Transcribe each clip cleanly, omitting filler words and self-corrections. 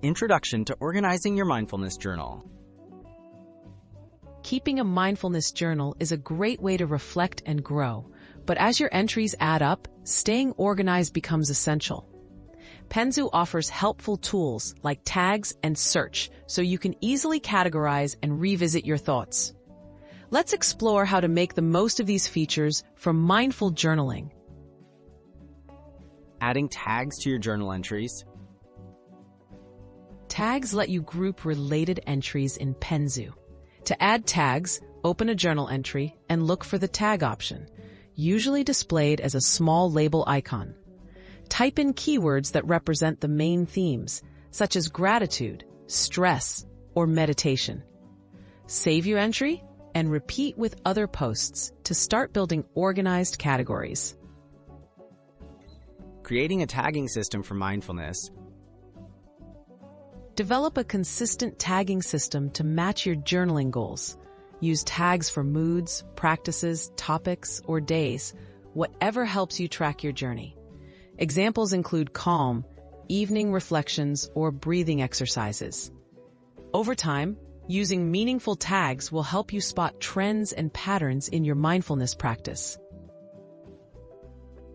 Introduction to Organizing Your Mindfulness Journal. Keeping a mindfulness journal is a great way to reflect and grow, but as your entries add up, staying organized becomes essential. Penzu offers helpful tools like tags and search so you can easily categorize and revisit your thoughts. Let's explore how to make the most of these features for mindful journaling. Adding tags to your journal entries. Tags let you group related entries in Penzu. To add tags, open a journal entry and look for the tag option, usually displayed as a small label icon. Type in keywords that represent the main themes, such as gratitude, stress, or meditation. Save your entry and repeat with other posts to start building organized categories. Creating a tagging system for mindfulness. Develop a consistent tagging system to match your journaling goals. Use tags for moods, practices, topics, or days, whatever helps you track your journey. Examples include calm, evening reflections, or breathing exercises. Over time, using meaningful tags will help you spot trends and patterns in your mindfulness practice.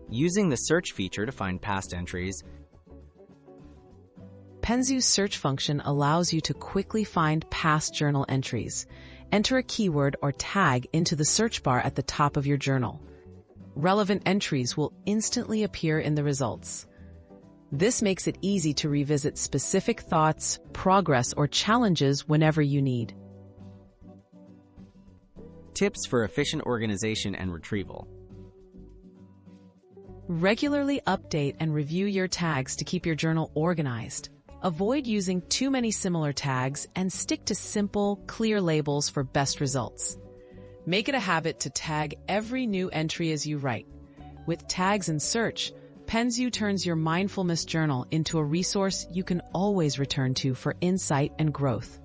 Using the search feature to find past entries. Penzu's search function allows you to quickly find past journal entries. Enter a keyword or tag into the search bar at the top of your journal. Relevant entries will instantly appear in the results. This makes it easy to revisit specific thoughts, progress, or challenges whenever you need. Tips for efficient organization and retrieval. Regularly update and review your tags to keep your journal organized. Avoid using too many similar tags and stick to simple, clear labels for best results. Make it a habit to tag every new entry as you write. With tags and search, Penzu turns your mindfulness journal into a resource you can always return to for insight and growth.